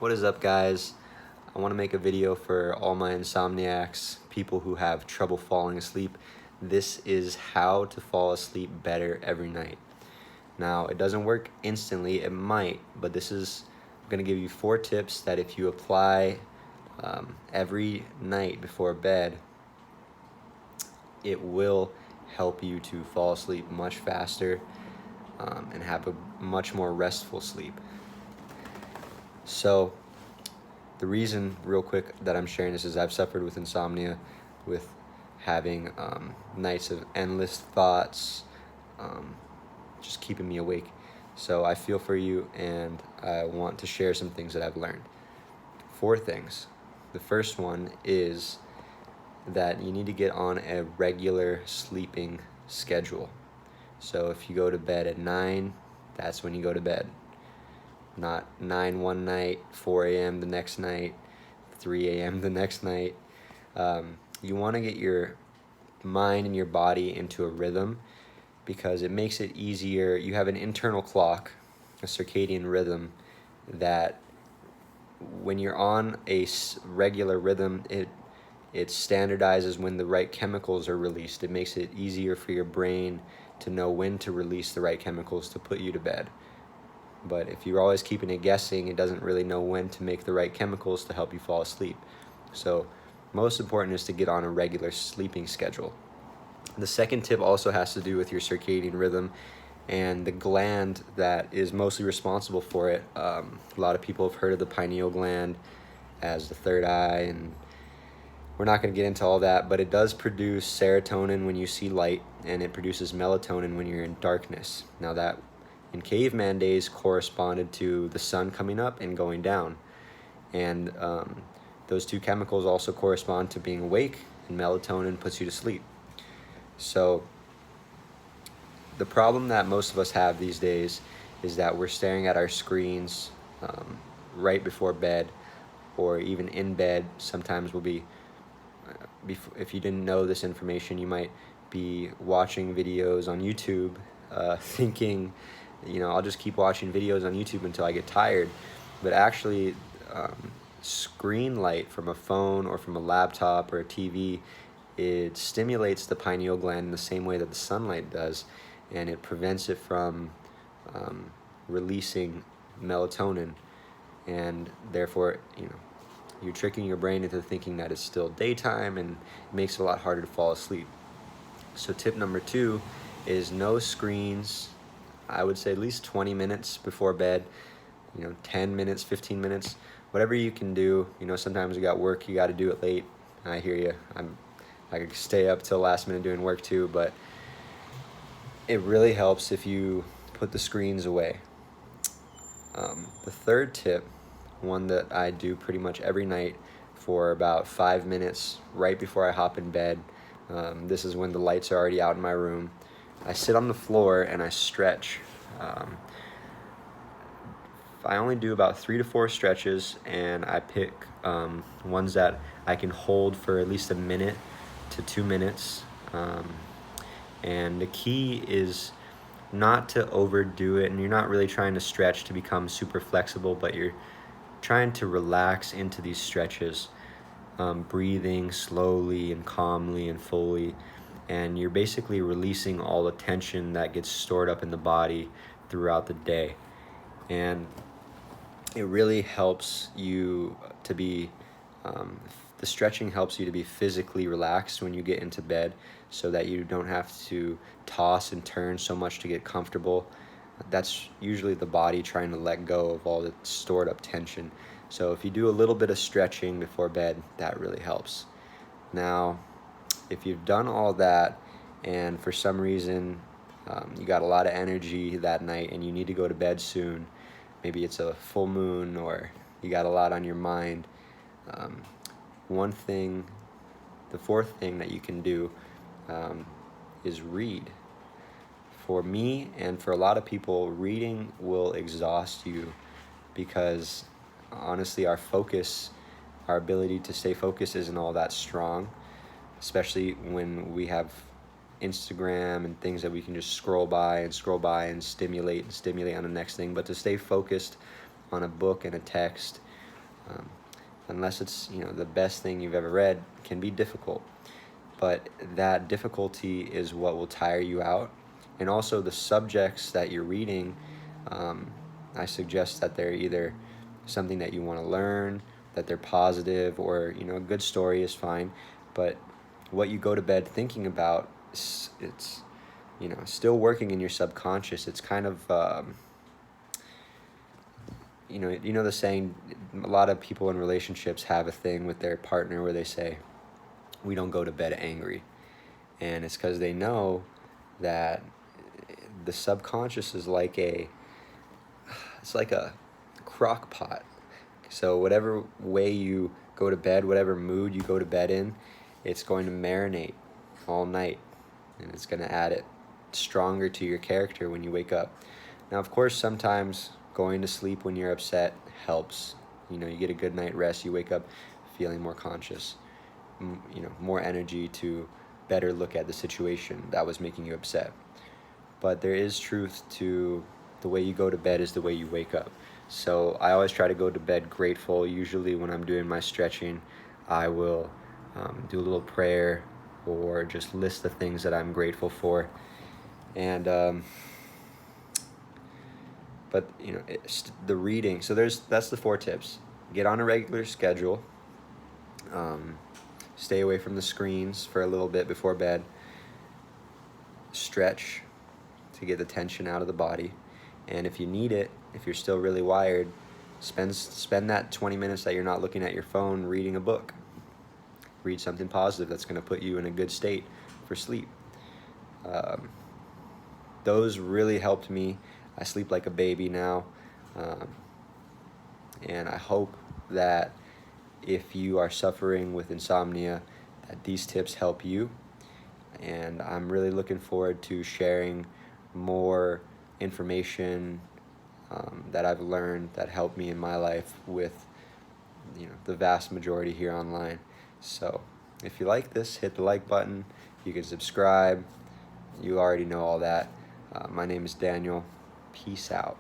What is up, guys? I want to make a video for all my insomniacs, people who have trouble falling asleep. This is how to fall asleep better every night. Now, it doesn't work instantly, it might, but this is I'm going to give you 4 tips that if you apply every night before bed, it will help you to fall asleep much faster and have a much more restful sleep. So the reason, real quick, that I'm sharing this is I've suffered with insomnia, with having nights of endless thoughts, just keeping me awake. So I feel for you, and I want to share some things that I've learned. 4 things. The first one is that you need to get on a regular sleeping schedule. So if you go to bed at 9, that's when you go to bed. Not 9 one night, 4 a.m. the next night, 3 a.m. the next night. You want to get your mind and your body into a rhythm because it makes it easier. You have an internal clock, a circadian rhythm, that when you're on a regular rhythm, it standardizes when the right chemicals are released. It makes it easier for your brain to know when to release the right chemicals to put you to bed. But if you're always keeping it guessing, it doesn't really know when to make the right chemicals to help you fall asleep. So most important is to get on a regular sleeping schedule. The second tip also has to do with your circadian rhythm and the gland that is mostly responsible for it. A lot of people have heard of the pineal gland as the third eye, and we're not going to get into all that, but it does produce serotonin when you see light, and it produces melatonin when you're in darkness. Now that in caveman days corresponded to the sun coming up and going down. And those 2 chemicals also correspond to being awake, and melatonin puts you to sleep. So the problem that most of us have these days is that we're staring at our screens right before bed, or even in bed. Sometimes we'll be, if you didn't know this information, you might be watching videos on YouTube thinking, I'll just keep watching videos on YouTube until I get tired. But actually, screen light from a phone or from a laptop or a TV, it stimulates the pineal gland in the same way that the sunlight does, and it prevents it from releasing melatonin, and therefore, you're tricking your brain into thinking that it's still daytime, and it makes it a lot harder to fall asleep. So tip number 2 is no screens. I would say at least 20 minutes before bed, 10 minutes, 15 minutes, whatever you can do. Sometimes you got work, you got to do it late. I hear you. I could stay up till last minute doing work too, but it really helps if you put the screens away. The third tip, one that I do pretty much every night for about 5 minutes right before I hop in bed. This is when the lights are already out in my room. I sit on the floor and I stretch. I only do about 3 to 4 stretches, and I pick ones that I can hold for at least a minute to 2 minutes. And the key is not to overdo it, and you're not really trying to stretch to become super flexible, but you're trying to relax into these stretches, breathing slowly and calmly and fully. And you're basically releasing all the tension that gets stored up in the body throughout the day. And it really helps you to be, the stretching helps you to be physically relaxed when you get into bed, so that you don't have to toss and turn so much to get comfortable. That's usually the body trying to let go of all the stored up tension. So if you do a little bit of stretching before bed, that really helps. Now, if you've done all that, and for some reason you got a lot of energy that night and you need to go to bed soon, maybe it's a full moon or you got a lot on your mind, the 4th thing that you can do is read. For me and for a lot of people, reading will exhaust you because honestly our ability to stay focused isn't all that strong, especially when we have Instagram and things that we can just scroll by and stimulate on the next thing. But to stay focused on a book and a text Um, unless it's, the best thing you've ever read, can be difficult. But that difficulty is what will tire you out. And also the subjects that you're reading, I suggest that they're either something that you want to learn, that they're positive, or, a good story is fine. But what you go to bed thinking about, it's still working in your subconscious. It's kind of, the saying, a lot of people in relationships have a thing with their partner where they say, we don't go to bed angry. And it's because they know that the subconscious is like it's like a crock pot. So whatever way you go to bed, whatever mood you go to bed in, it's going to marinate all night, and it's going to add it stronger to your character when you wake up. Now, of course, sometimes going to sleep when you're upset helps. You get a good night rest, you wake up feeling more conscious, more energy to better look at the situation that was making you upset. But there is truth to the way you go to bed is the way you wake up. So I always try to go to bed grateful. Usually when I'm doing my stretching, I will do a little prayer or just list the things that I'm grateful for. And but it's the reading. So that's the 4 tips. Get on a regular schedule. Stay away from the screens for a little bit before bed. Stretch to get the tension out of the body. And if you need it, if you're still really wired, spend that 20 minutes that you're not looking at your phone reading a book. Read something positive that's going to put you in a good state for sleep. Those really helped me. I sleep like a baby now. And I hope that if you are suffering with insomnia, that these tips help you. And I'm really looking forward to sharing more information that I've learned that helped me in my life with the vast majority here online. So if you like this, hit the like button. You can subscribe. You already know all that. My name is Daniel. Peace out.